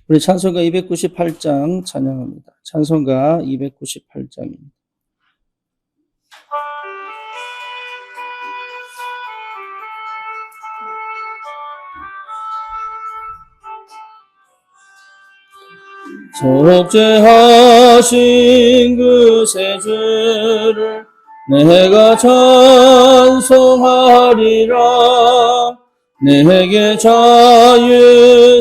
우리 찬송가 298장 찬양합니다. 찬송가 298장입니다. 속죄하신 그 새 죄를 내가 찬송하리라. 내게 자유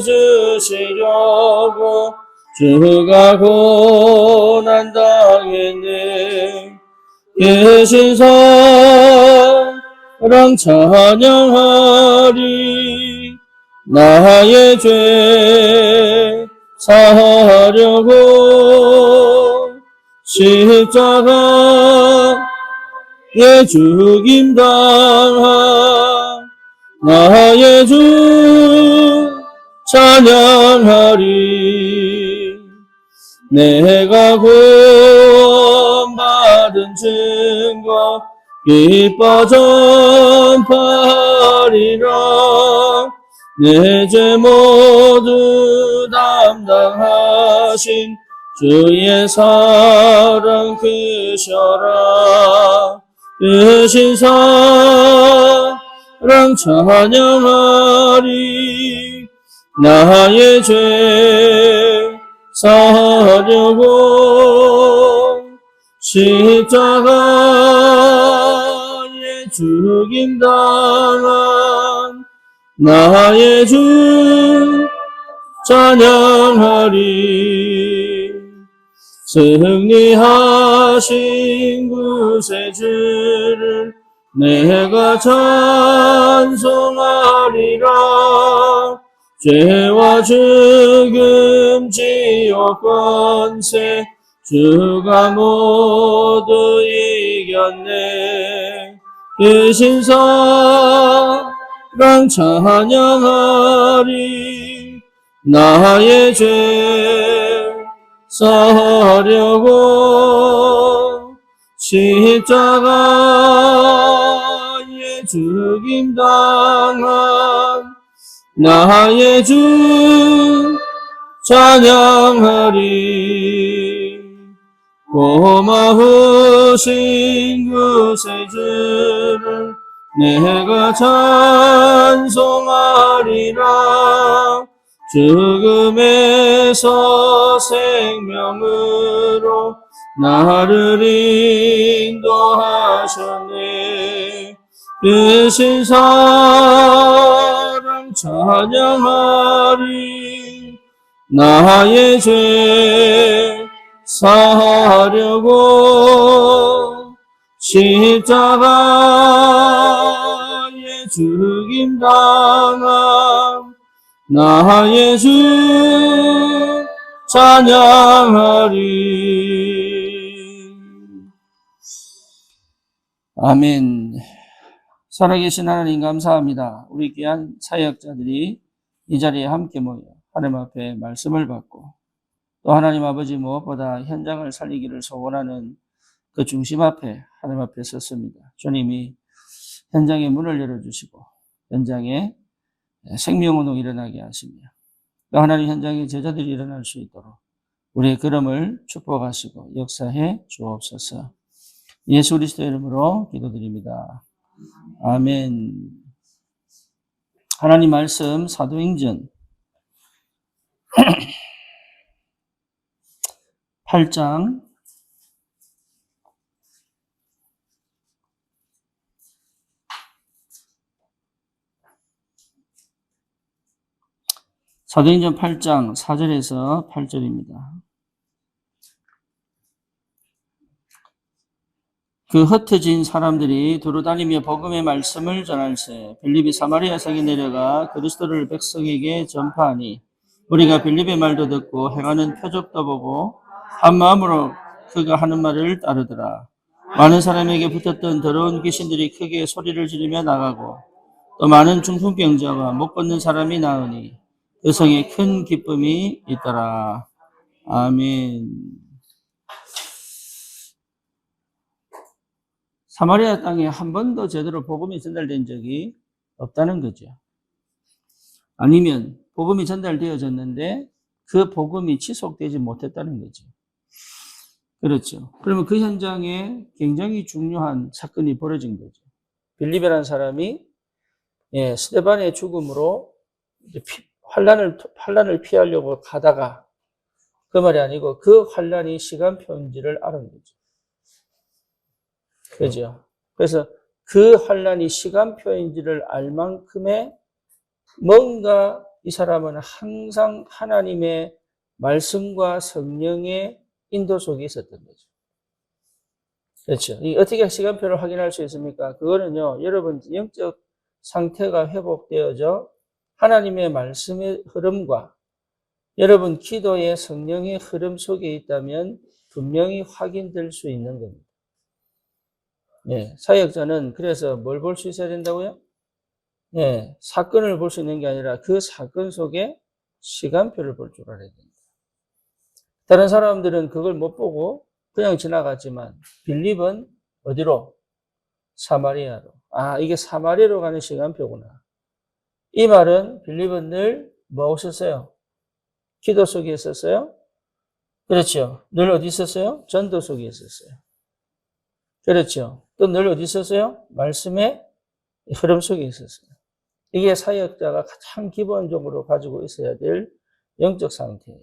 주시려고 주가 고난 당했네. 계신 사랑 찬양하리. 나의 죄 사하려고 십자가에 죽임당한 나의 주 찬양하리. 내가 구원받은 증거 기뻐 전파하리라. 내 죄 모두 담당하신 주의 사랑 크셔라. 크신 사랑 찬양하리. 나의 죄 사하려고 십자가에 죽임당한 나의 주 찬양하리. 승리하신 그 새 주를 내가 찬송하리라. 죄와 죽음 지옥 권세 주가 모두 이겼네. 크신 사랑 찬양하리. 나의 죄 사하려고 십자가에 죽임당한 나의 주 찬양하리. 고마우신 그 새 주를 내가 찬송하리라. 죽음에서 생명으로 나를 인도하셨네. 크신 사랑 찬양하리. 나의 죄 사하려고 십자가에 죽임당한 나의 주 찬양하리. 아멘. 살아계신 하나님 감사합니다. 우리 귀한 사역자들이 이 자리에 함께 모여 하나님 앞에 말씀을 받고 또 하나님 아버지 무엇보다 현장을 살리기를 소원하는 그 중심 앞에 하나님 앞에 섰습니다. 주님이 현장의 문을 열어주시고 현장에 생명운동 일어나게 하시며 또 하나님 현장에 제자들이 일어날 수 있도록 우리의 걸음을 축복하시고 역사해 주옵소서. 예수 그리스도의 이름으로 기도드립니다. 아멘. 하나님 말씀 사도행전 8장 사도행전 8장 4절에서 8절입니다. 그 흩어진 사람들이 두루 다니며 복음의 말씀을 전할세 빌립이 사마리아 성에 내려가 그리스도를 백성에게 전파하니 우리가 빌립의 말도 듣고 행하는 표적도 보고 한 마음으로 그가 하는 말을 따르더라. 많은 사람에게 붙었던 더러운 귀신들이 크게 소리를 지르며 나가고 또 많은 중풍병자와 못 걷는 사람이 나으니 그 성에 큰 기쁨이 있더라. 아멘. 사마리아 땅에 한 번도 제대로 복음이 전달된 적이 없다는 거죠. 아니면 복음이 전달되어졌는데 그 복음이 지속되지 못했다는 거죠. 그렇죠. 그러면 그 현장에 굉장히 중요한 사건이 벌어진 거죠. 빌립이라는 사람이 스데반의 죽음으로 이제 환란을 피하려고 가다가 그 말이 아니고 그 환란이 시간표인지를 알은 거죠. 그죠? 그래서 그 환란이 시간표인지를 알 만큼의 뭔가 이 사람은 항상 하나님의 말씀과 성령의 인도 속에 있었던 거죠. 그렇죠. 어떻게 시간표를 확인할 수 있습니까? 그거는요, 여러분 영적 상태가 회복되어져 하나님의 말씀의 흐름과 여러분 기도의 성령의 흐름 속에 있다면 분명히 확인될 수 있는 겁니다. 사역자는 그래서 뭘 볼 수 있어야 된다고요? 사건을 볼 수 있는 게 아니라 그 사건 속에 시간표를 볼 줄 알아야 됩니다. 다른 사람들은 그걸 못 보고 그냥 지나갔지만 빌립은 어디로? 사마리아로. 아, 이게 사마리아로 가는 시간표구나. 이 말은 빌립은 늘 뭐 없었어요? 기도 속에 있었어요? 그렇죠. 늘 어디 있었어요? 전도 속에 있었어요. 그렇죠. 또 늘 어디 있었어요? 말씀의 흐름 속에 있었어요. 이게 사역자가 가장 기본적으로 가지고 있어야 될 영적 상태예요.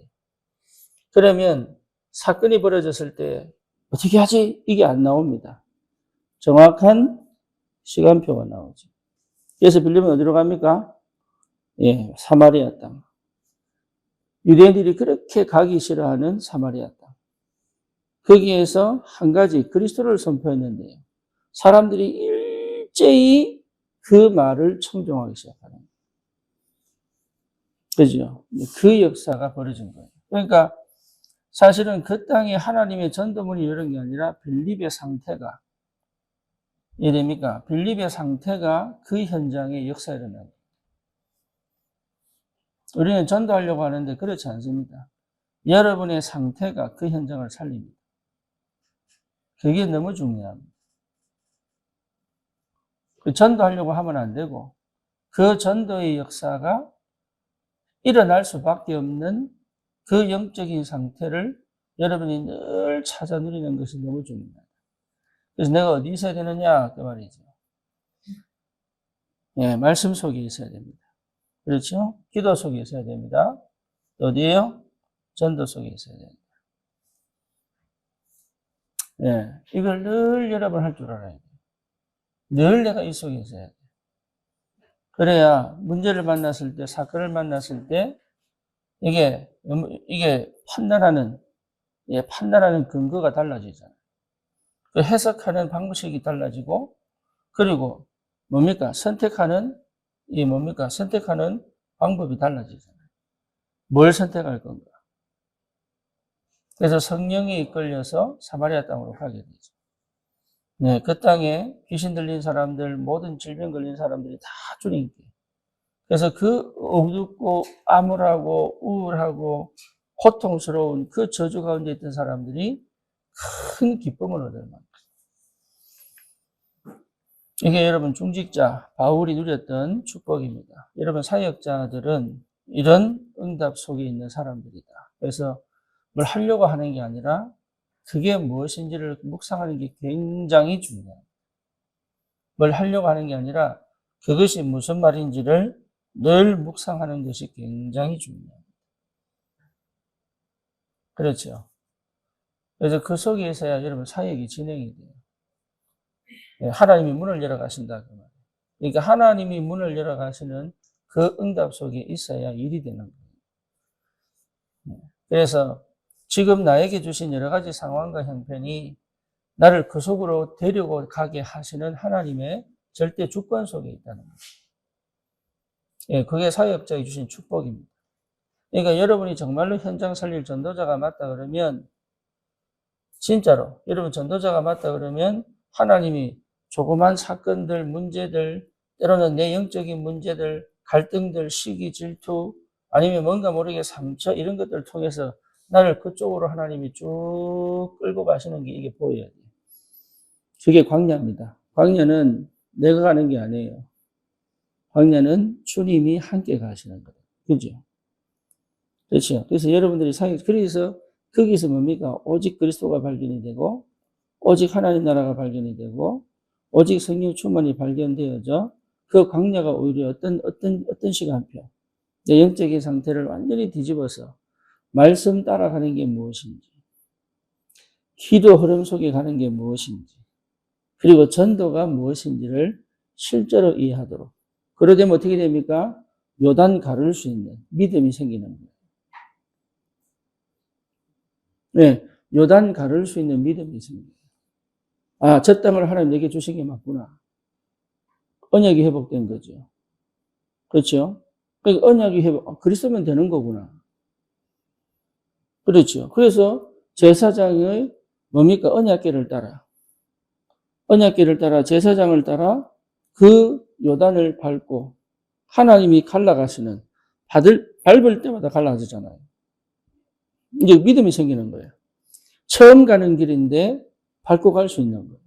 그러면 사건이 벌어졌을 때 어떻게 하지? 이게 안 나옵니다. 정확한 시간표가 나오죠. 그래서 빌립은 어디로 갑니까? 사마리아 땅. 유대인들이 그렇게 가기 싫어하는 사마리아 땅. 거기에서 한 가지 그리스도를 선포했는데요. 사람들이 일제히 그 말을 청종하기 시작하는 거예요. 그죠? 그 역사가 벌어진 거예요. 그러니까 사실은 그 땅에 하나님의 전도문이 이런 게 아니라 빌립의 상태가 이래니까 빌립의 상태가 그 현장에 역사에 일어나요. 우리는 전도하려고 하는데 그렇지 않습니다. 여러분의 상태가 그 현장을 살립니다. 그게 너무 중요합니다. 그 전도하려고 하면 안 되고 그 전도의 역사가 일어날 수밖에 없는 그 영적인 상태를 여러분이 늘 찾아 누리는 것이 너무 중요합니다. 그래서 내가 어디 있어야 되느냐 그 말이죠. 말씀 속에 있어야 됩니다. 그렇죠? 기도 속에 있어야 됩니다. 어디에요? 전도 속에 있어야 됩니다. 이걸 늘 여러분 할 줄 알아야 돼요. 늘 내가 이 속에 있어야 돼요. 그래야 문제를 만났을 때, 사건을 만났을 때, 이게 판단하는 근거가 달라지잖아요. 그 해석하는 방식이 달라지고, 그리고 선택하는 방법이 달라지잖아요. 뭘 선택할 건가? 그래서 성령이 이끌려서 사마리아 땅으로 가게 되죠. 그 땅에 귀신 들린 사람들, 모든 질병 걸린 사람들이 다 주님께. 그래서 그 어둡고 암울하고 우울하고 고통스러운 그 저주 가운데 있던 사람들이 큰 기쁨을 얻을 만큼. 이게 여러분 중직자 바울이 누렸던 축복입니다. 여러분 사역자들은 이런 응답 속에 있는 사람들이다. 그래서 뭘 하려고 하는 게 아니라 그게 무엇인지를 묵상하는 게 굉장히 중요합니다. 뭘 하려고 하는 게 아니라 그것이 무슨 말인지를 늘 묵상하는 것이 굉장히 중요합니다. 그렇죠. 그래서 그 속에 있어야 여러분 사역이 진행이 돼요. 하나님이 문을 열어가신다. 그러니까 하나님이 문을 열어가시는 그 응답 속에 있어야 일이 되는 거예요. 그래서 지금 나에게 주신 여러 가지 상황과 형편이 나를 그 속으로 데리고 가게 하시는 하나님의 절대 주권 속에 있다는 거예요. 그게 사역자에 주신 축복입니다. 그러니까 여러분이 정말로 현장 살릴 전도자가 맞다 그러면 진짜로 여러분 전도자가 맞다 그러면 하나님이 조그만 사건들, 문제들, 때로는 내 영적인 문제들, 갈등들, 시기, 질투, 아니면 뭔가 모르게 상처 이런 것들을 통해서 나를 그쪽으로 하나님이 쭉 끌고 가시는 게 이게 보여야 돼요. 그게 광야입니다. 광야는 내가 가는 게 아니에요. 광야는 주님이 함께 가시는 거예요. 그죠? 그렇죠. 그래서 여러분들이 그래서 거기서 뭡니까? 오직 그리스도가 발견이 되고, 오직 하나님 나라가 발견이 되고, 오직 성령 충만이 발견되어져 그 광야가 오히려 어떤 시간표, 내 영적인 상태를 완전히 뒤집어서 말씀 따라가는 게 무엇인지, 기도 흐름 속에 가는 게 무엇인지, 그리고 전도가 무엇인지를 실제로 이해하도록. 그러되면 어떻게 됩니까? 요단 가를 수 있는 믿음이 생기는 거예요. 네, 요단 가를 수 있는 믿음이 생깁니다. 아, 저 땅을 하나님 내게 주신 게 맞구나. 언약이 회복된 거죠. 그렇죠? 그러니까 언약이 그리스도면 되는 거구나. 그렇죠. 그래서 제사장의 뭡니까? 언약궤를 따라 제사장을 따라 그 요단을 밟고 하나님이 갈라가시는 밟을 때마다 갈라지잖아요. 이제 믿음이 생기는 거예요. 처음 가는 길인데 밟고 갈 수 있는 거예요.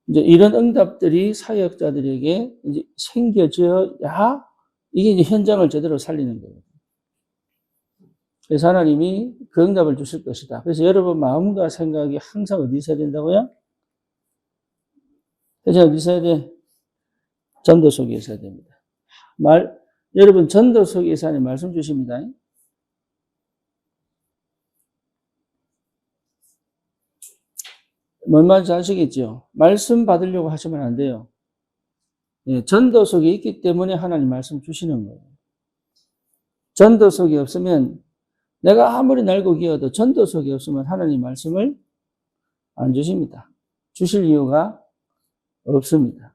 이제 이런 응답들이 사역자들에게 이제 생겨져야 이게 이제 현장을 제대로 살리는 거예요. 그래서 하나님이 그 응답을 주실 것이다. 그래서 여러분 마음과 생각이 항상 어디 있어야 된다고요? 그래서 어디 있어야 돼? 전도 속에 있어야 됩니다. 여러분 전도 속에 있어야 하는 말씀 주십니다. 뭔 말인지 아시겠죠? 말씀 받으려고 하시면 안 돼요. 예, 전도 속에 있기 때문에 하나님 말씀 주시는 거예요. 전도 속에 없으면 내가 아무리 날고 기어도 전도 속에 없으면 하나님 말씀을 안 주십니다. 주실 이유가 없습니다.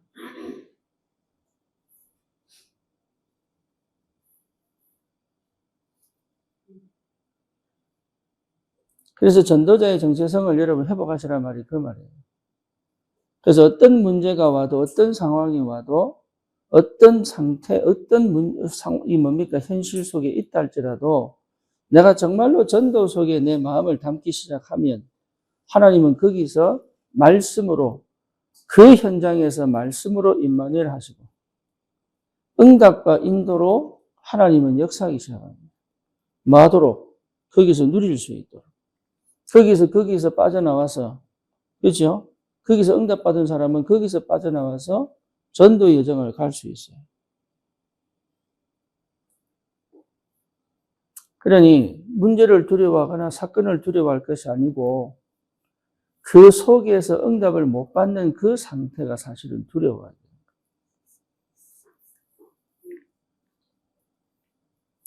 그래서 전도자의 정체성을 여러분 회복하시란 말이 그 말이에요. 그래서 어떤 문제가 와도 어떤 상황이 와도 어떤 상태, 이 뭡니까? 현실 속에 있다 할지라도 내가 정말로 전도 속에 내 마음을 담기 시작하면 하나님은 거기서 말씀으로 그 현장에서 말씀으로 임마누엘 하시고 응답과 인도로 하나님은 역사하기 시작합니다. 마도록 거기서 누릴 수 있도록 거기서 빠져나와서 그렇죠? 거기서 응답받은 사람은 거기서 빠져나와서 전도 여정을 갈 수 있어요. 그러니 문제를 두려워하거나 사건을 두려워할 것이 아니고 그 속에서 응답을 못 받는 그 상태가 사실은 두려워요.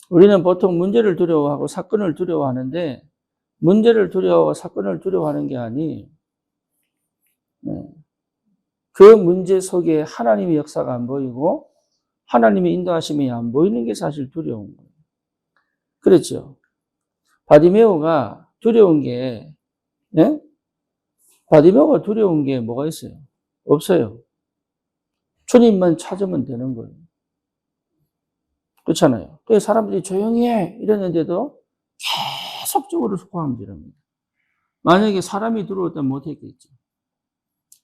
우리는 보통 문제를 두려워하고 사건을 두려워하는데 문제를 두려워하고 사건을 두려워하는 게 아니 그 문제 속에 하나님의 역사가 안 보이고 하나님의 인도하심이 안 보이는 게 사실 두려운 거예요. 그렇죠. 바디메오가 두려운 게 예? 바디메오가 두려운 게 뭐가 있어요? 없어요. 주님만 찾으면 되는 거예요. 그렇잖아요. 그래서 사람들이 조용히 해 이랬는데도 계속적으로 소화하면 됩니다. 만약에 사람이 두려웠다면 못했겠지.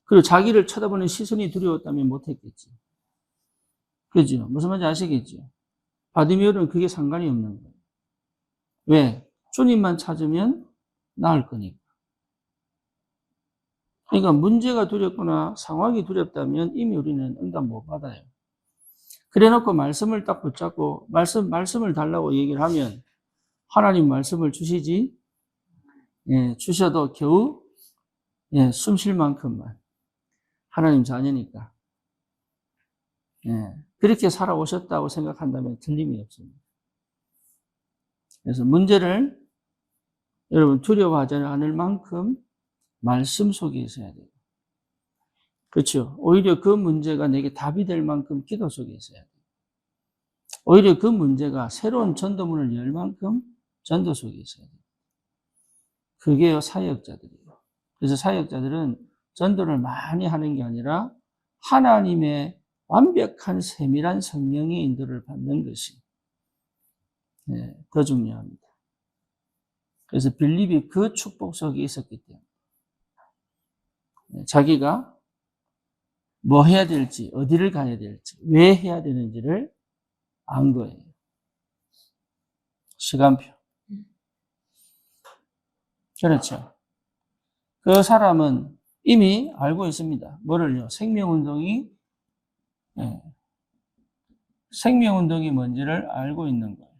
그리고 자기를 쳐다보는 시선이 두려웠다면 못했겠지. 그죠? 무슨 말인지 아시겠죠? 바디메오는 그게 상관이 없는 거예요. 왜? 주님만 찾으면 나을 거니까. 그러니까 문제가 두렵거나 상황이 두렵다면 이미 우리는 응답 못 받아요. 그래 놓고 말씀을 딱 붙잡고 말씀을 달라고 얘기를 하면 하나님 말씀을 주시지, 예, 주셔도 겨우, 예, 숨 쉴 만큼만. 하나님 자녀니까. 예, 그렇게 살아오셨다고 생각한다면 틀림이 없습니다. 그래서 문제를 여러분 두려워하지 않을 만큼 말씀 속에 있어야 돼요. 그렇죠. 오히려 그 문제가 내게 답이 될 만큼 기도 속에 있어야 돼요. 오히려 그 문제가 새로운 전도문을 열 만큼 전도 속에 있어야 돼요. 그게요, 사역자들이에요. 그래서 사역자들은 전도를 많이 하는 게 아니라 하나님의 완벽한 세밀한 성령의 인도를 받는 것이 더 중요합니다. 그래서 빌립이 그 축복 속에 있었기 때문에 자기가 뭐 해야 될지, 어디를 가야 될지, 왜 해야 되는지를 안 거예요. 시간표. 그렇죠. 그 사람은 이미 알고 있습니다. 뭐를요? 생명운동이 뭔지를 알고 있는 거예요.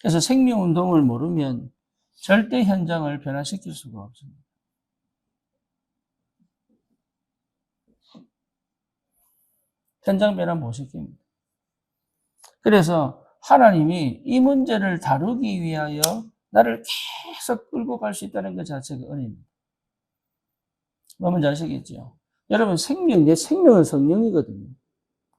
그래서 생명운동을 모르면 절대 현장을 변화시킬 수가 없습니다. 현장 변화 못 시킵니다. 그래서 하나님이 이 문제를 다루기 위하여 나를 계속 끌고 갈 수 있다는 것 자체가 은혜입니다. 뭔지 아시겠죠? 여러분, 내 생명은 성령이거든요.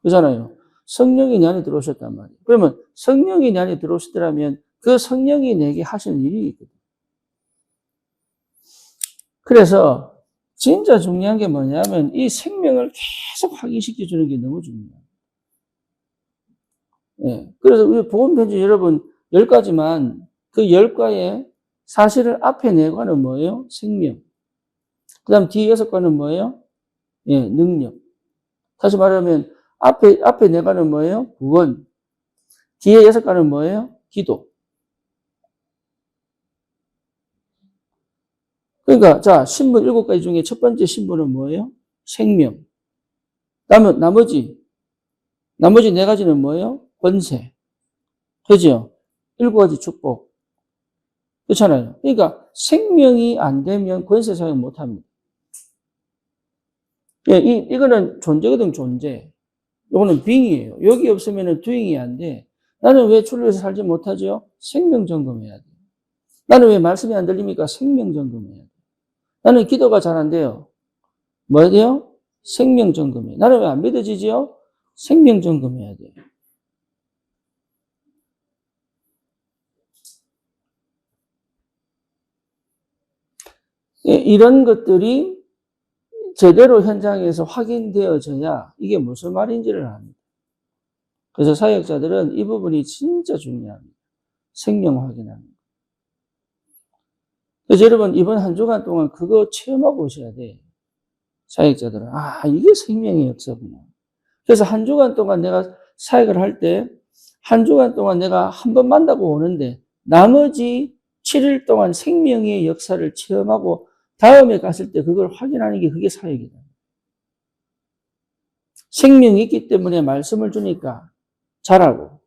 그렇잖아요. 성령이 내 안에 들어오셨단 말이에요. 그러면 성령이 내 안에 들어오시더라면 그 성령이 내게 하시는 일이 있거든요. 그래서 진짜 중요한 게 뭐냐면 이 생명을 계속 확인시켜주는 게 너무 중요해요. 예. 그래서 우리 복음편지 여러분 10가지만 그 10가의 사실을 앞에 4가는 뭐예요? 생명. 그 다음 뒤에 6가는 뭐예요? 예, 능력. 다시 말하면 앞에 4가는 뭐예요? 구원. 뒤에 6가는 뭐예요? 기도. 그러니까 자, 신분 7가지 중에 첫 번째 신분은 뭐예요? 생명. 나머지 4가지는 뭐예요? 권세. 그죠? 7가지 축복. 그렇잖아요. 그러니까 생명이 안 되면 권세 사용 못 합니다. 예, 이거는 존재거든, 존재. 이거는 빙이에요. 여기 없으면 doing이 안 돼. 나는 왜 출루해서 살지 못하죠? 생명 점검해야 돼. 나는 왜 말씀이 안 들립니까? 생명 점검해야 돼. 나는 기도가 잘 안 돼요. 뭐 해야 돼요? 생명 점검해. 나는 왜 안 믿어지지요? 생명 점검해야 돼요. 예, 이런 것들이 제대로 현장에서 확인되어져야 이게 무슨 말인지를 압니다. 그래서 사역자들은 이 부분이 진짜 중요합니다. 생명 확인하는 거. 그래서 여러분 이번 한 주간 동안 그거 체험하고 오셔야 돼요. 사역자들은 이게 생명의 역사구나. 그래서 한 주간 동안 내가 사역을 할 때 한 주간 동안 내가 한 번 만나고 오는데 나머지 7일 동안 생명의 역사를 체험하고 다음에 갔을 때 그걸 확인하는 게 그게 사역이다. 생명이 있기 때문에 말씀을 주니까 잘하고,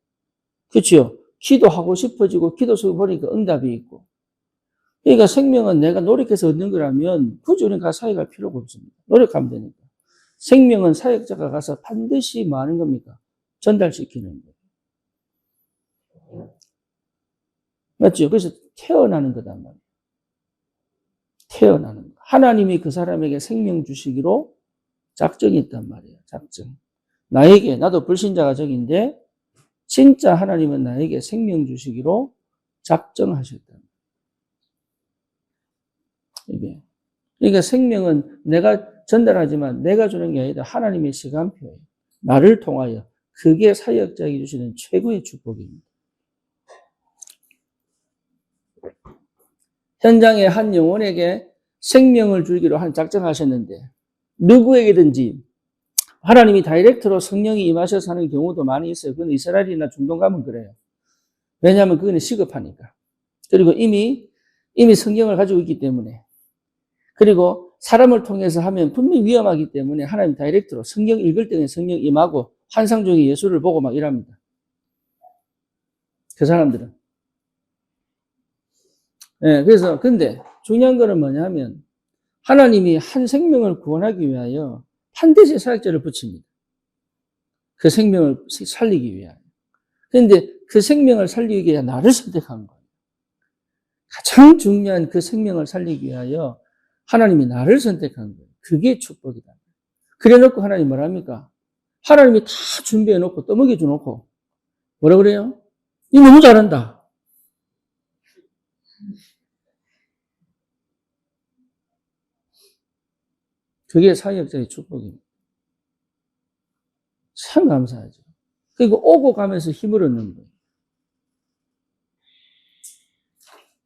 그렇죠? 기도하고 싶어지고 기도 속에 보니까 응답이 있고. 그러니까 생명은 내가 노력해서 얻는 거라면 굳이 우리가 사역할 필요가 없습니다. 노력하면 되니까. 생명은 사역자가 가서 반드시 뭐 하는 겁니까? 전달시키는 거예요. 맞죠? 그래서 태어나는 거단 말이에요. 태어나는 거. 하나님이 그 사람에게 생명 주시기로 작정이 있단 말이에요. 작정. 나도 불신자가 적인데 진짜 하나님은 나에게 생명 주시기로 작정하셨다. 이게. 그러니까 생명은 내가 전달하지만 내가 주는 게 아니라 하나님의 시간표예요. 나를 통하여. 그게 사역자에게 주시는 최고의 축복입니다. 현장에 한 영혼에게 생명을 주기로 작정하셨는데 누구에게든지 하나님이 다이렉트로 성령이 임하셔서 하는 경우도 많이 있어요. 그건 이스라엘이나 중동 가면 그래요. 왜냐하면 그거는 시급하니까. 그리고 이미 성경을 가지고 있기 때문에. 그리고 사람을 통해서 하면 분명히 위험하기 때문에 하나님 다이렉트로 성경 읽을 때는 성령 임하고 환상 중에 예수를 보고 막 이랍니다. 그 사람들은. 네, 그래서 근데 중요한 거는 뭐냐면 하나님이 한 생명을 구원하기 위하여 반드시 사역자를 붙입니다. 그 생명을 살리기 위하여. 그런데 그 생명을 살리기 위해 나를 선택한 거예요. 가장 중요한 그 생명을 살리기 위하여 하나님이 나를 선택한 거예요. 그게 축복이다. 그래 놓고 하나님 뭐랍니까? 하나님이 다 준비해 놓고 떠먹여 줘 놓고 뭐라 그래요? 이 너무 잘한다. 그게 사역자의 축복입니다. 참 감사하죠. 그리고 오고 가면서 힘을 얻는 거예요.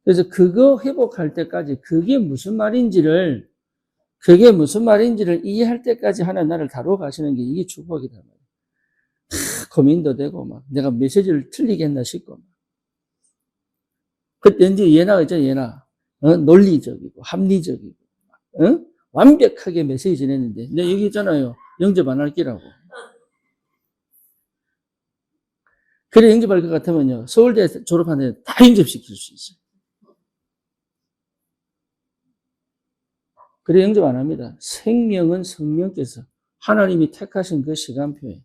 그래서 그거 회복할 때까지 그게 무슨 말인지를 이해할 때까지 하나님 나를 다루어 가시는 게 이게 축복이다. 고민도 되고 막 내가 메시지를 틀리겠나 싶고 그때 이제 예나가 있잖아요, 예나. 논리적이고, 합리적이고, 완벽하게 메시지 전했는데, 내가 얘기했잖아요. 영접 안 할 기라고. 그래, 영접할 것 같으면요, 서울대 졸업한 애 다 영접시킬 수 있어요. 그래, 영접 안 합니다. 생명은 성령께서 하나님이 택하신 그 시간표에.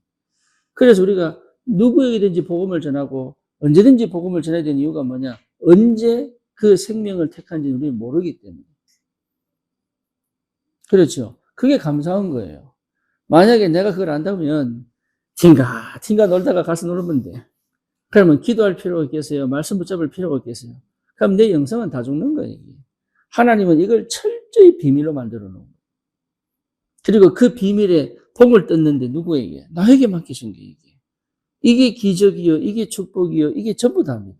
그래서 우리가 누구에게든지 복음을 전하고 언제든지 복음을 전해야 되는 이유가 뭐냐? 언제 그 생명을 택한지는 우리는 모르기 때문에. 그렇죠. 그게 감사한 거예요. 만약에 내가 그걸 안다면 팅가 놀다가 가서 놀면 돼. 그러면 기도할 필요가 있겠어요? 말씀 붙잡을 필요가 있겠어요? 그럼 내 영성은 다 죽는 거예요. 하나님은 이걸 철저히 비밀로 만들어 놓은 거예요. 그리고 그 비밀에 복을 떴는데 누구에게? 나에게 맡기신 게 이게. 이게 기적이요, 이게 축복이요, 이게 전부 다입니다.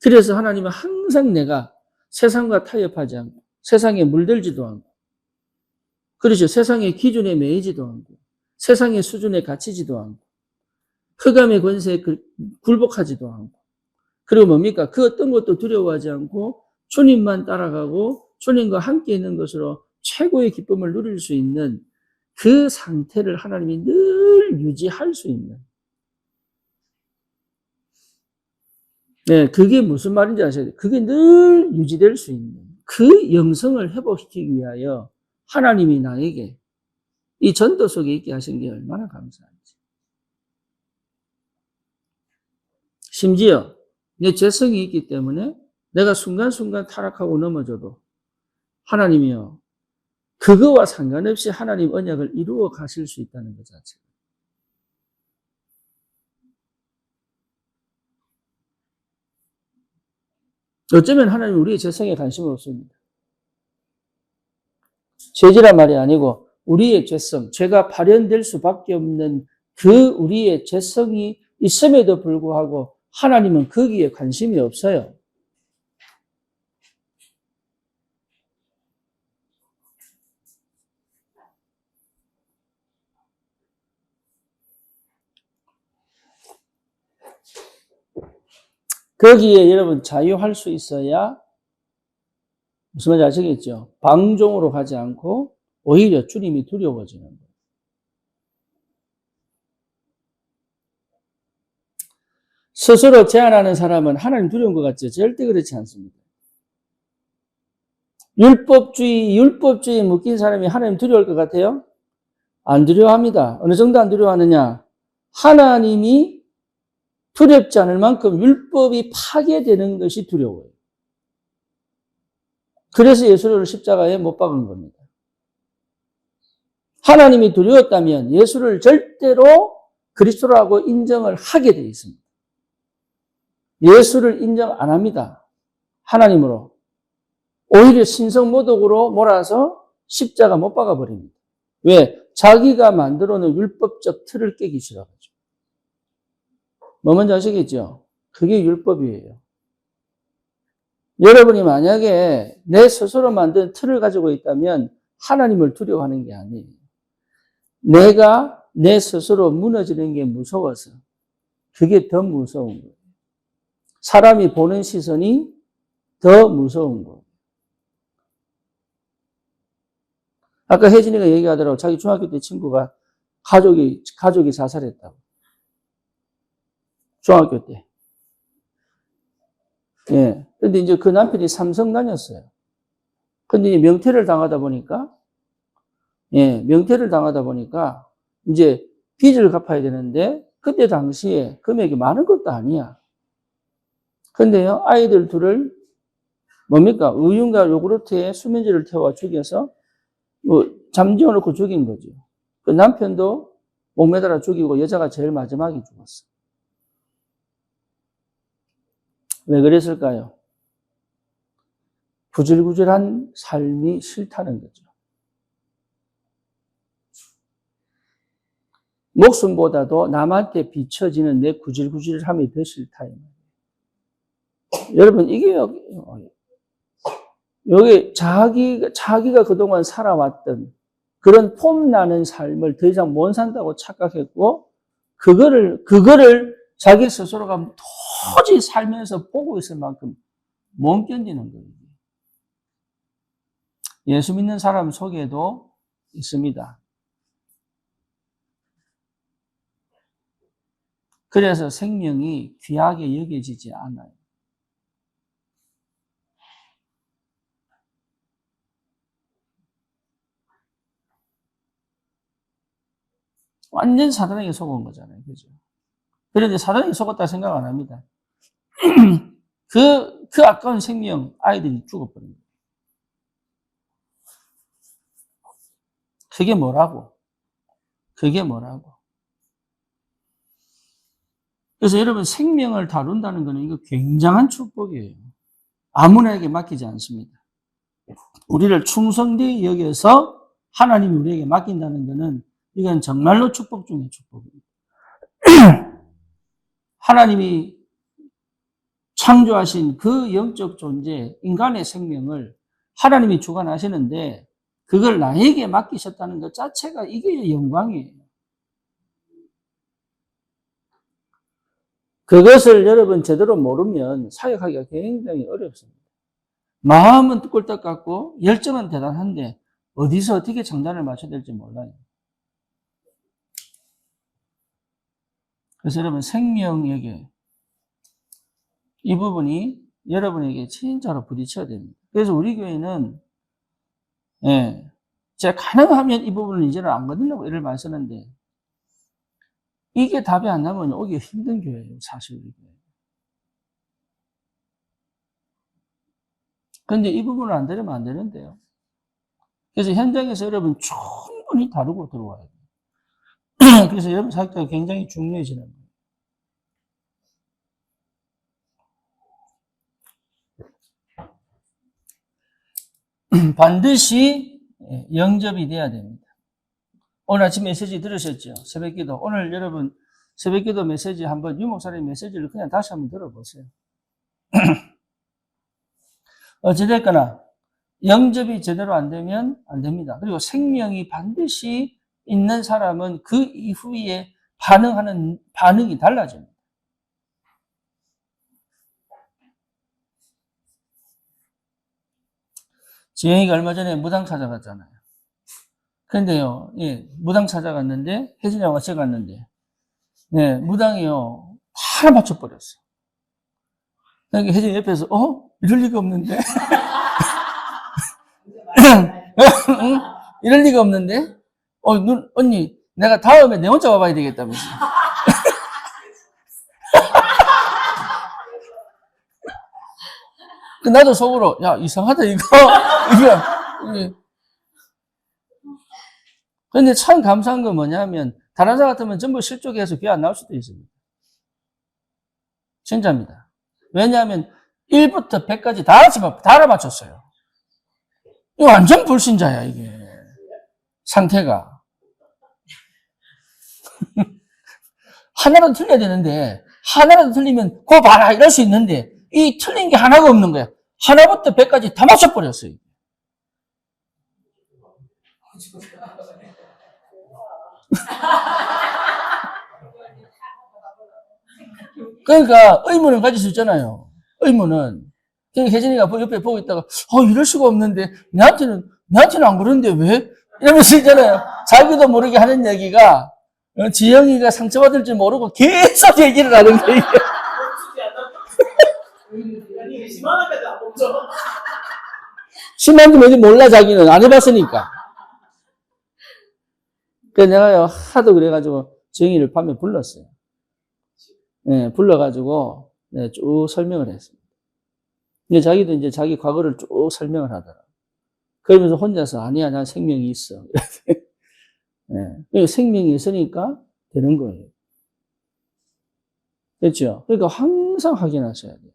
그래서 하나님은 항상 내가 세상과 타협하지 않고 세상에 물들지도 않고 그렇죠. 세상의 기준에 매이지도 않고 세상의 수준에 갇히지도 않고 흑암의 권세에 굴복하지도 않고 그리고 뭡니까? 그 어떤 것도 두려워하지 않고 주님만 따라가고 주님과 함께 있는 것으로 최고의 기쁨을 누릴 수 있는 그 상태를 하나님이 늘 유지할 수 있는. 네, 그게 무슨 말인지 아셔야 돼요. 그게 늘 유지될 수 있는 그 영성을 회복시키기 위하여 하나님이 나에게 이 전도 속에 있게 하신 게 얼마나 감사한지. 심지어 내 죄성이 있기 때문에 내가 순간순간 타락하고 넘어져도 하나님이요. 그거와 상관없이 하나님 언약을 이루어 가실 수 있다는 것 자체가. 어쩌면 하나님 우리의 죄성에 관심이 없습니다. 죄지란 말이 아니고 우리의 죄성, 죄가 발현될 수밖에 없는 그 우리의 죄성이 있음에도 불구하고 하나님은 거기에 관심이 없어요. 거기에 여러분 자유할 수 있어야 무슨 말인지 아시겠죠? 방종으로 가지 않고 오히려 주님이 두려워지는 거예요. 스스로 제한하는 사람은 하나님 두려운 것 같죠? 절대 그렇지 않습니다. 율법주의 묶인 사람이 하나님 두려울 것 같아요? 안 두려워합니다. 어느 정도 안 두려워하느냐? 하나님이 두렵지 않을 만큼 율법이 파괴되는 것이 두려워요. 그래서 예수를 십자가에 못 박은 겁니다. 하나님이 두려웠다면 예수를 절대로 그리스도라고 인정을 하게 되어 있습니다. 예수를 인정 안 합니다. 하나님으로. 오히려 신성모독으로 몰아서 십자가 못 박아버립니다. 왜? 자기가 만들어 놓은 율법적 틀을 깨기 싫어가지고. 뭐 뭔지 아시겠죠? 그게 율법이에요. 여러분이 만약에 내 스스로 만든 틀을 가지고 있다면 하나님을 두려워하는 게 아니에요. 내가 내 스스로 무너지는 게 무서워서 그게 더 무서운 거예요. 사람이 보는 시선이 더 무서운 거예요. 아까 혜진이가 얘기하더라고. 자기 중학교 때 친구가 가족이 자살했다고. 중학교 때. 예. 근데 이제 그 남편이 삼성 다녔어요. 근데 명퇴를 당하다 보니까, 이제 빚을 갚아야 되는데, 그때 당시에 금액이 많은 것도 아니야. 근데요, 아이들 둘을, 뭡니까? 우유과 요구르트에 수면제를 태워 죽여서, 잠재워 놓고 죽인 거죠. 그 남편도 목매달아 죽이고 여자가 제일 마지막에 죽었어. 왜 그랬을까요? 구질구질한 삶이 싫다는 거죠. 목숨보다도 남한테 비춰지는 내 구질구질함이 더 싫다. 여러분, 이게 여기 자기가 그동안 살아왔던 그런 폼나는 삶을 더 이상 못 산다고 착각했고, 그거를 자기 스스로가 도저히 살면서 보고 있을 만큼 못 견디는 거예요. 예수 믿는 사람 속에도 있습니다. 그래서 생명이 귀하게 여겨지지 않아요. 완전 사단에게 속은 거잖아요. 그죠? 그런데 사단에게 속았다 생각 안 합니다. 그 아까운 생명, 아이들이 죽어버립니다. 그게 뭐라고? 그래서 여러분, 생명을 다룬다는 것은 이거 굉장한 축복이에요. 아무나에게 맡기지 않습니다. 우리를 충성되게 여겨서 하나님이 우리에게 맡긴다는 것은 이건 정말로 축복 중의 축복입니다. 하나님이 창조하신 그 영적 존재, 인간의 생명을 하나님이 주관하시는데 그걸 나에게 맡기셨다는 것 자체가 이게 영광이에요. 그것을 여러분 제대로 모르면 사역하기가 굉장히 어렵습니다. 마음은 꿀떡 같고 열정은 대단한데 어디서 어떻게 장단을 맞춰야 될지 몰라요. 그래서 여러분 생명에게 이 부분이 여러분에게 진짜로 부딪혀야 됩니다. 그래서 우리 교회는 제가 가능하면 이 부분을 이제는 안 거들려고 이를 많이 쓰는데 이게 답이 안 나면 오기 힘든 교회예요. 사실 우리 교회. 그런데 이 부분을 안 들으면 안 되는데요. 그래서 현장에서 여러분 충분히 다루고 들어와야 돼요. 그래서 여러분 사역자가 굉장히 중요해지는 거예요. 반드시 영접이 돼야 됩니다. 오늘 아침 메시지 들으셨죠? 새벽기도. 오늘 여러분 새벽기도 메시지 한번 유 목사님 메시지를 그냥 다시 한번 들어보세요. 어찌됐거나 영접이 제대로 안 되면 안 됩니다. 그리고 생명이 반드시 있는 사람은 그 이후에 반응하는 반응이 달라집니다. 지영이가 얼마 전에 무당 찾아갔잖아요. 근데요, 무당 찾아갔는데, 혜진이하고 같이 갔는데, 무당이요, 다 맞춰버렸어. 그러니까 혜진이 옆에서, 이럴 리가 없는데? 응? 이럴 리가 없는데? 언니, 내가 다음에 내 혼자 와봐야 되겠다면서. 나도 속으로, 야, 이상하다, 이거. 이게. 근데 참 감사한 건 뭐냐면, 다른 사람 같으면 전부 실족해서 귀 안 나올 수도 있습니다. 진짜입니다. 왜냐하면, 1부터 100까지 다 알아맞혔어요. 이거 완전 불신자야, 이게. 상태가. 하나라도 틀려야 되는데, 하나라도 틀리면, 그거 봐라, 이럴 수 있는데, 이 틀린 게 하나가 없는 거야. 하나부터 100까지 다 맞춰버렸어요. 그러니까, 의문을 가질 수 있잖아요. 의문은. 그러니까 혜진이가 옆에 보고 있다가, 이럴 수가 없는데, 나한테는 안 그러는데 왜? 이러면서 있잖아요. 자기도 모르게 하는 얘기가, 지영이가 상처받을 줄 모르고 계속 얘기를 하는 게, 이게. 심한지 뭔지 몰라, 자기는. 안 해봤으니까. 그래서 내가요, 하도 그래가지고, 지영이를 밤에 불렀어요. 불러가지고, 쭉 설명을 했습니다. 근데 자기도 이제 자기 과거를 쭉 설명을 하더라. 그러면서 혼자서, 아니야, 난 생명이 있어. 생명이 있으니까 되는 거예요. 그렇죠? 그러니까 항상 확인하셔야 돼요.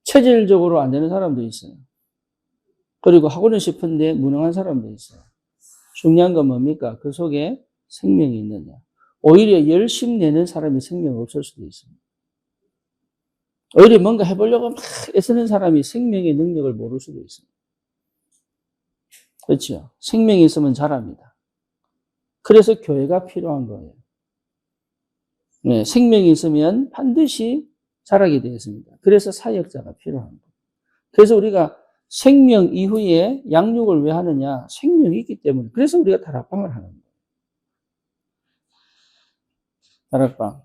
체질적으로 안 되는 사람도 있어요. 그리고 하고는 싶은데 무능한 사람도 있어요. 중요한 건 뭡니까? 그 속에 생명이 있느냐. 오히려 열심 내는 사람이 생명 없을 수도 있습니다. 오히려 뭔가 해보려고 막 애쓰는 사람이 생명의 능력을 모를 수도 있습니다. 그렇죠? 생명이 있으면 잘합니다. 그래서 교회가 필요한 거예요. 네, 생명이 있으면 반드시 자라게 되어 있습니다. 그래서 사역자가 필요한 거예요. 그래서 우리가 생명 이후에 양육을 왜 하느냐? 생명이 있기 때문에. 그래서 우리가 다락방을 하는 거예요. 다락방.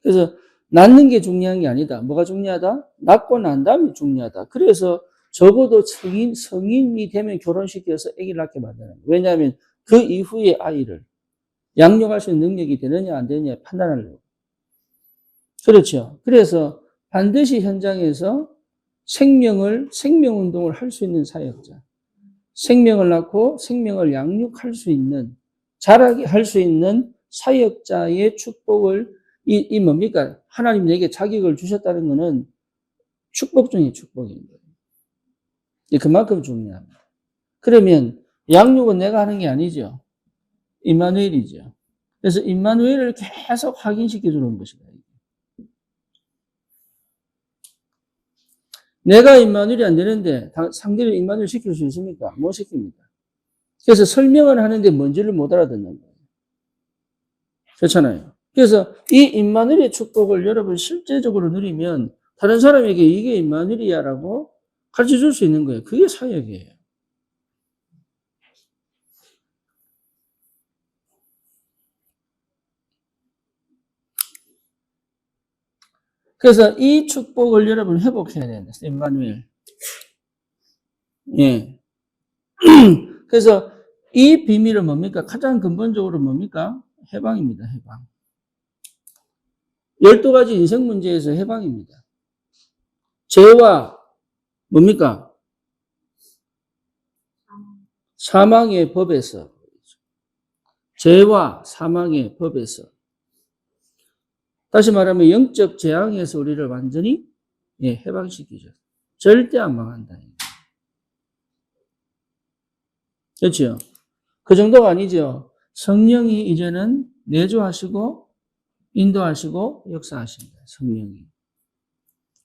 그래서 낳는 게 중요한 게 아니다. 뭐가 중요하다? 낳고 난 다음이 중요하다. 그래서 적어도 성인이 되면 결혼시켜서 아기를 낳게 만드는 거예요. 왜냐하면 그 이후에 아이를 양육할 수 있는 능력이 되느냐 안 되느냐 판단하려고. 그렇죠. 그래서 반드시 현장에서 생명운동을 할 수 있는 사역자. 생명을 낳고 생명을 양육할 수 있는, 자라게 할 수 있는 사역자의 축복을, 이 뭡니까? 하나님 내게 자격을 주셨다는 것은 축복 중에 축복인 거예요. 그만큼 중요합니다. 그러면 양육은 내가 하는 게 아니죠. 임마누엘이죠. 그래서 임마누엘을 계속 확인시켜 주는 것이다. 내가 임마누엘이 안 되는데 상대를 임마누엘 시킬 수 있습니까? 못 시킵니다. 그래서 설명을 하는데 뭔지를 못 알아듣는 거예요. 그렇잖아요. 그래서 이 임마누엘의 축복을 여러분 실제적으로 누리면 다른 사람에게 이게 임마누엘이야라고 가르쳐 줄 수 있는 거예요. 그게 사역이에요. 그래서 이 축복을 여러분 회복해야 된다. 임마누엘. 예. 그래서 이 비밀은 뭡니까? 가장 근본적으로 뭡니까? 해방입니다. 해방. 12가지 인생 문제에서 해방입니다. 죄와 뭡니까? 사망의 법에서. 죄와 사망의 법에서. 다시 말하면 영적 재앙에서 우리를 완전히 해방시키죠. 절대 안 망한다. 그렇죠? 그 정도가 아니죠. 성령이 이제는 내주하시고 인도하시고 역사하십니다. 성령이.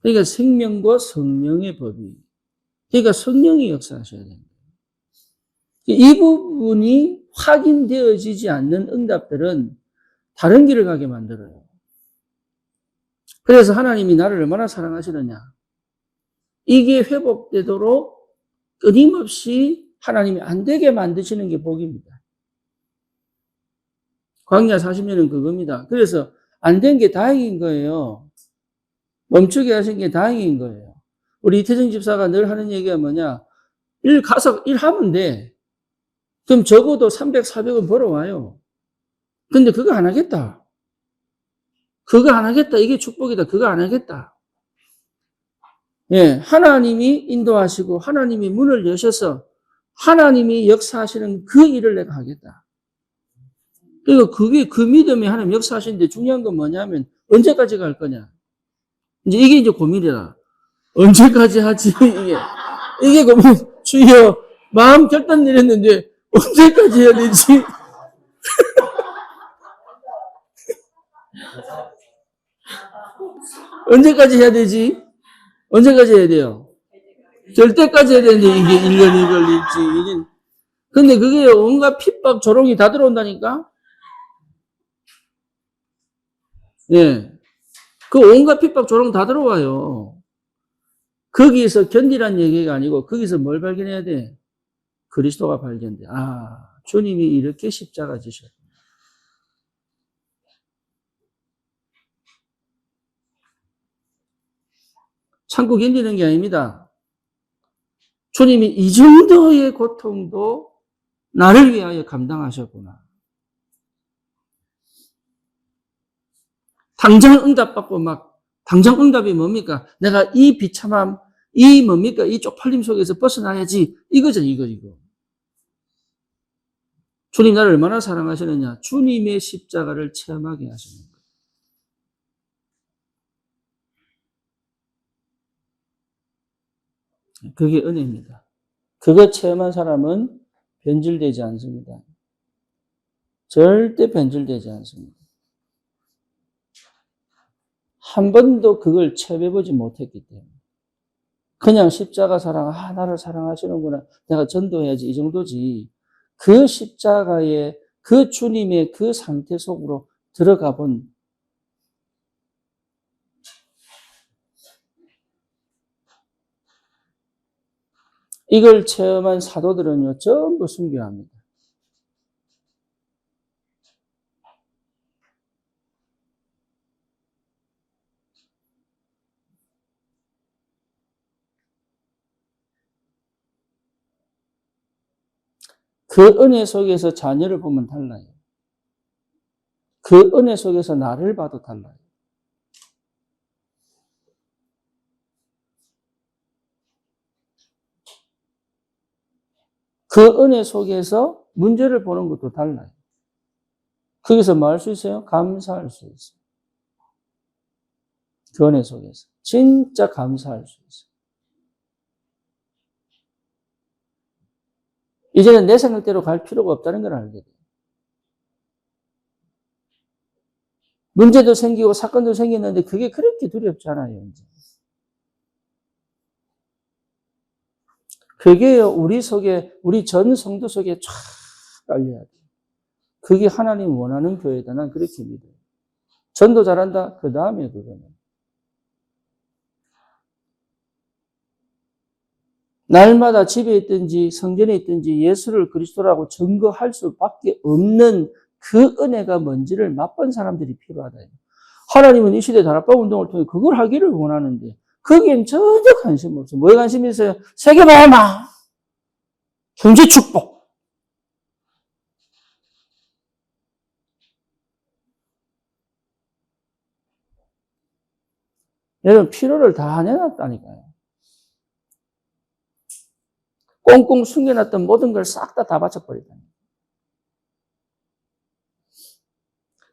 그러니까 생명과 성령의 법이. 그러니까 성령이 역사하셔야 됩니다. 이 부분이 확인되어지지 않는 응답들은 다른 길을 가게 만들어요. 그래서 하나님이 나를 얼마나 사랑하시느냐. 이게 회복되도록 끊임없이 하나님이 안 되게 만드시는 게 복입니다. 광야 40년은 그겁니다. 그래서 안 된 게 다행인 거예요. 멈추게 하신 게 다행인 거예요. 우리 이태정 집사가 늘 하는 얘기가 뭐냐. 가서 일하면 돼. 그럼 적어도 300, 400은 벌어와요. 근데 그거 안 하겠다. 그거 안 하겠다. 이게 축복이다. 그거 안 하겠다. 예, 하나님이 인도하시고 하나님이 문을 여셔서 하나님이 역사하시는 그 일을 내가 하겠다. 그리고 그게 그 믿음이 하나님 역사하시는데 중요한 건 뭐냐면 언제까지 갈 거냐. 이게 이제 고민이다. 언제까지 하지? 이게 고민. 주여 마음 결단 내렸는데 언제까지 해야 되지? 언제까지 해야 되지? 언제까지 해야 돼요? 될 때까지 해야 되는데 이게 1년이 걸릴지. 근데 그게 온갖 핍박, 조롱이 다 들어온다니까? 예. 그 온갖 핍박, 조롱 다 들어와요. 거기에서 견디란 얘기가 아니고 거기서 뭘 발견해야 돼? 그리스도가 발견돼. 아, 주님이 이렇게 십자가 지셨구나. 참고 견디는 게 아닙니다. 주님이 이 정도의 고통도 나를 위하여 감당하셨구나. 당장 응답받고 당장 응답이 뭡니까? 내가 이 비참함, 뭡니까? 이 쪽팔림 속에서 벗어나야지. 이거죠, 이거. 주님 나를 얼마나 사랑하시느냐. 주님의 십자가를 체험하게 하시는 거예요. 그게 은혜입니다. 그거 체험한 사람은 변질되지 않습니다. 절대 변질되지 않습니다. 한 번도 그걸 체험해보지 못했기 때문에. 그냥 십자가 사랑, 나를 사랑하시는구나. 내가 전도해야지. 이 정도지. 그 십자가의 그 주님의 그 상태 속으로 들어가 본 이걸 체험한 사도들은요, 전부 순교합니다. 그 은혜 속에서 자녀를 보면 달라요. 그 은혜 속에서 나를 봐도 달라요. 그 은혜 속에서 문제를 보는 것도 달라요. 거기서 뭐 할 수 있어요? 감사할 수 있어요. 그 은혜 속에서. 진짜 감사할 수 있어요. 이제는 내 생각대로 갈 필요가 없다는 걸 알게 돼요. 문제도 생기고 사건도 생기는데 그게 그렇게 두렵지 않아요, 이제. 그게 우리 속에, 우리 전 성도 속에 쫙 깔려야 돼요. 그게 하나님 원하는 교회다. 난 그렇게 믿어요. 전도 잘한다? 그 다음에 그거는. 날마다 집에 있든지 성전에 있든지 예수를 그리스도라고 증거할 수밖에 없는 그 은혜가 뭔지를 맛본 사람들이 필요하다. 하나님은 이 시대 다락방 운동을 통해 그걸 하기를 원하는데 거기엔 전혀 관심 없어요. 뭐에 관심이 있어요? 세계발마, 경제축복. 여러분 필요를 다 내놨다니까요. 꽁꽁 숨겨놨던 모든 걸 싹 다 바쳐버리다니.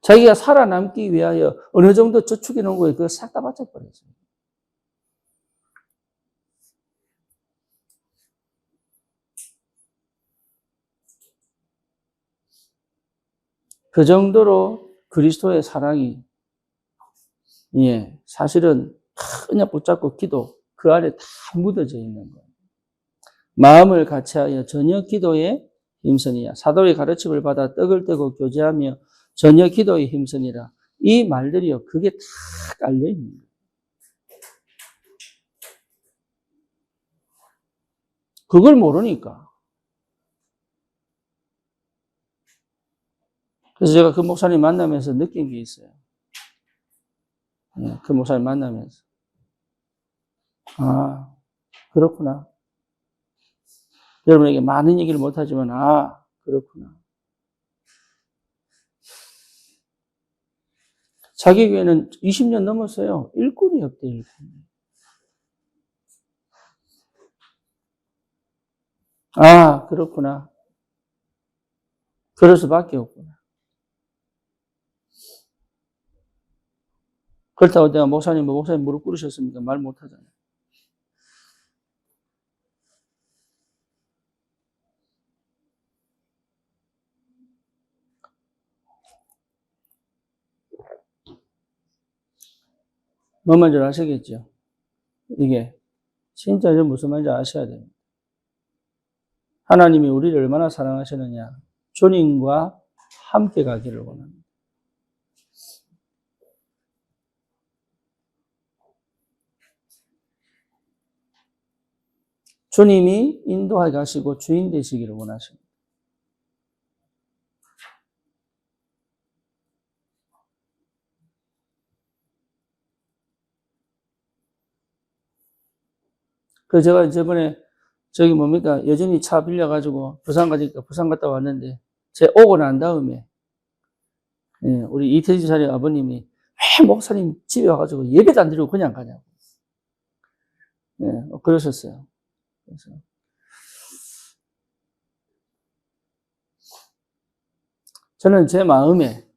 자기가 살아남기 위하여 어느 정도 저축해 놓은 거에 그거 싹 다 바쳐버렸어요. 그 정도로 그리스도의 사랑이, 예, 사실은 그냥 붙잡고 기도, 그 안에 다 묻어져 있는 거예요. 마음을 같이하여 전혀 기도에 힘쓰니라. 사도의 가르침을 받아 떡을 떼고 교제하며 전혀 기도에 힘쓰니라. 이 말들이요, 그게 다 깔려 있는 거예요. 그걸 모르니까. 그래서 제가 그 목사님 만나면서 느낀 게 있어요. 그 목사님 만나면서. 아, 그렇구나. 여러분에게 많은 얘기를 못하지만, 아, 그렇구나. 자기 교회는 20년 넘었어요. 일꾼이 없대, 일꾼. 아, 그렇구나. 그럴 수밖에 없구나. 그렇다고 내가 목사님 무릎 꿇으셨습니까? 말 못하잖아요. 뭔 말인지 아시겠죠? 이게 진짜 무슨 말인지 아셔야 됩니다. 하나님이 우리를 얼마나 사랑하시느냐. 주님과 함께 가기를 원합니다. 주님이 인도하게 가시고 주인 되시기를 원하십니다. 제가 저번에 저기 뭡니까? 여전히 차 빌려가지고 부산 가니까 부산 갔다 왔는데 제 오고 난 다음에 우리 이태진 지사님 아버님이 왜 목사님 집에 와가지고 예배도 안 드리고 그냥 가냐고. 그러셨어요. 그래서 저는 제 마음에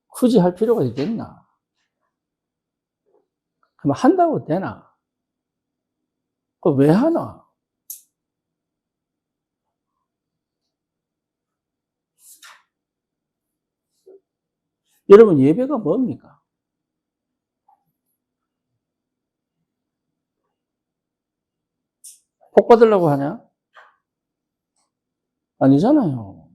굳이 할 필요가 있겠나? 그럼 한다고 되나? 왜 하나? 여러분 예배가 뭡니까? 복 받으려고 하냐? 아니잖아요.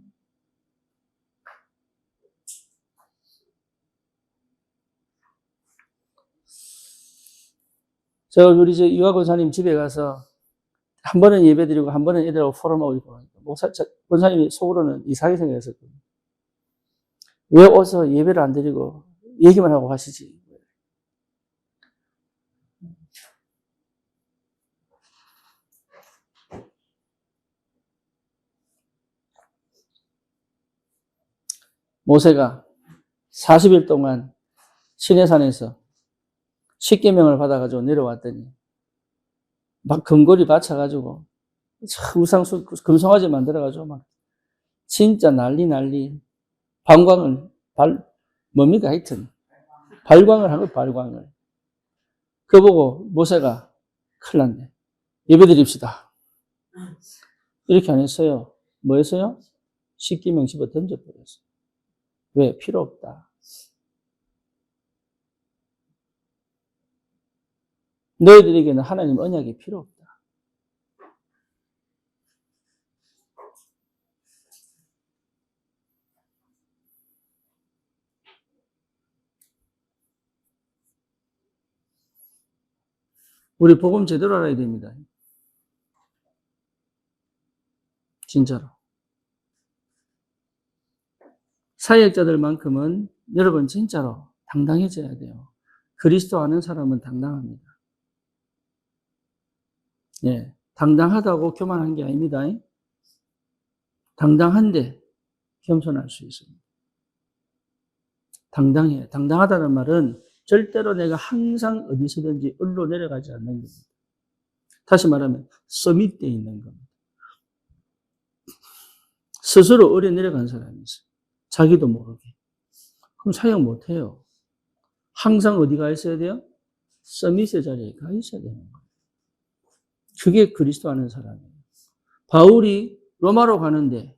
제가 우리 유아 권사님 집에 가서 한 번은 예배 드리고 한 번은 애들하고 포럼하고 있고 권사님이 속으로는 이상하게 생각했었거든요. 왜 어서 예배를 안 드리고 얘기만 하고 가시지? 모세가 40일 동안 시내산에서 십계명을 받아가지고 내려왔더니 막 금고리 받쳐가지고 우상수 금송아지 만들어가지고 막 진짜 난리 방광을 뭡니까 하여튼 발광을 한 거예요. 발광을. 그거 보고 모세가 큰일 났네. 예배 드립시다. 이렇게 안 했어요. 뭐 했어요? 십계명 집어 던져버렸어요. 왜? 필요 없다. 너희들에게는 하나님 언약이 필요 없다. 우리 복음 제대로 알아야 됩니다. 진짜로. 사역자들만큼은 여러분 진짜로 당당해져야 돼요. 그리스도 아는 사람은 당당합니다. 예, 당당하다고 교만한 게 아닙니다. 당당한데 겸손할 수 있습니다. 당당해. 당당하다는 말은 절대로 내가 항상 어디서든지 을로 내려가지 않는 겁니다. 다시 말하면 서밋되어 있는 겁니다. 스스로 어려 내려간 사람이 있어요. 자기도 모르게. 그럼 사역 못해요. 항상 어디 가 있어야 돼요? 서밋의 자리에 가 있어야 되는 거예요. 그게 그리스도 아는 사람이에요. 바울이 로마로 가는데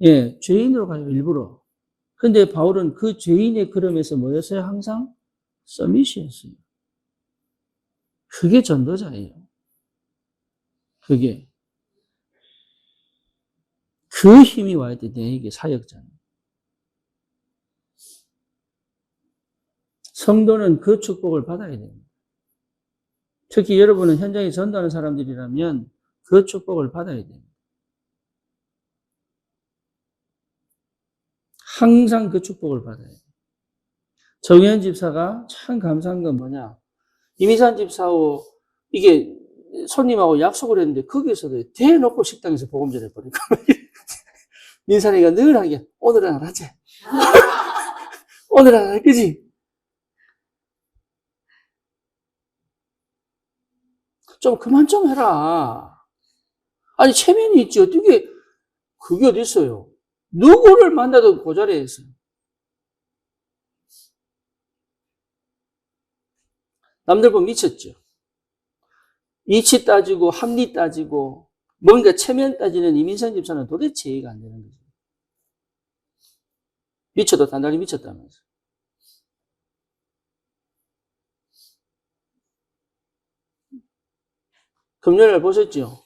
예, 죄인으로 가요, 일부러. 근데 바울은 그 죄인의 걸음에서 뭐였어요? 항상 서밋이었어요. 그게 전도자예요. 그게. 그 힘이 와야 돼, 내게 사역자는. 성도는 그 축복을 받아야 됩니다. 특히 여러분은 현장에 전도하는 사람들이라면 그 축복을 받아야 됩니다. 항상 그 축복을 받아야 돼요. 정현 집사가 참 감사한 건 뭐냐. 이미산 집사하고 이게 손님하고 약속을 했는데 거기서도 대놓고 식당에서 복음 전해버리고 민산이가 늘 하게 오늘은 안 하지. 오늘은 안 할 거지. 좀 그만 좀 해라. 아니 체면이 있지 어떻게 그게 어디 있어요. 누구를 만나도 그 자리에 있어요. 남들 보면 미쳤죠. 이치 따지고 합리 따지고 뭔가 체면 따지는 이민선 집사는 도대체 이해가 안 되는 거죠. 미쳐도 단단히 미쳤다면서. 금요일 보셨죠?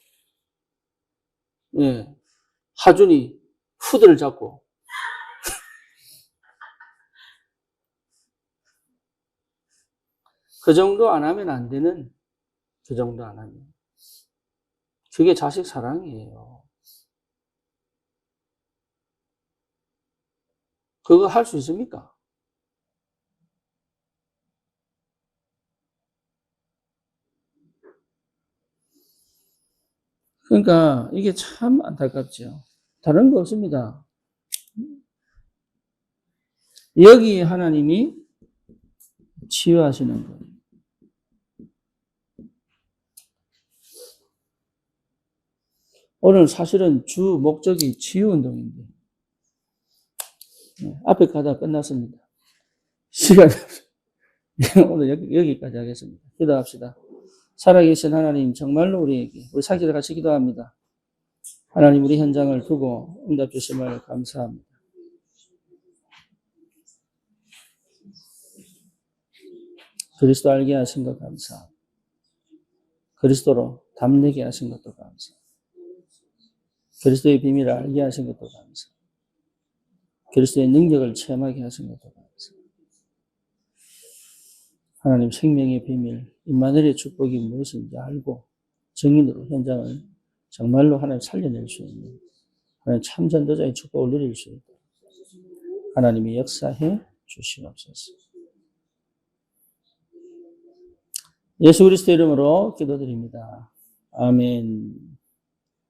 예. 하준이 후드를 잡고. 그 정도 안 하면 안 되는, 그 정도 안 하면. 그게 자식 사랑이에요. 그거 할 수 있습니까? 그러니까 이게 참 안타깝죠. 다른 거 없습니다. 여기 하나님이 치유하시는 거예요. 오늘 사실은 주 목적이 치유운동인데 앞에 가다 끝났습니다. 시간 오늘 여기까지 하겠습니다. 기도합시다. 살아계신 하나님 정말로 우리에게 우리 사기들 같이 기도합니다. 하나님 우리 현장을 두고 응답 주심을 감사합니다. 그리스도 알게 하신 것 감사합니다. 그리스도로 담내게 하신 것도 감사합니다. 그리스도의 비밀을 알게 하신 것도 감사합니다. 그리스도의 능력을 체험하게 하신 것도 감사합니다. 하나님 생명의 비밀, 임마누엘의 축복이 무엇인지 알고 정인으로 현장을 정말로 하나님 살려낼 수 있는 하나님 참 전도자의 축복을 누릴 수 있도록 하나님이 역사해 주시옵소서. 예수 그리스도 이름으로 기도드립니다. 아멘.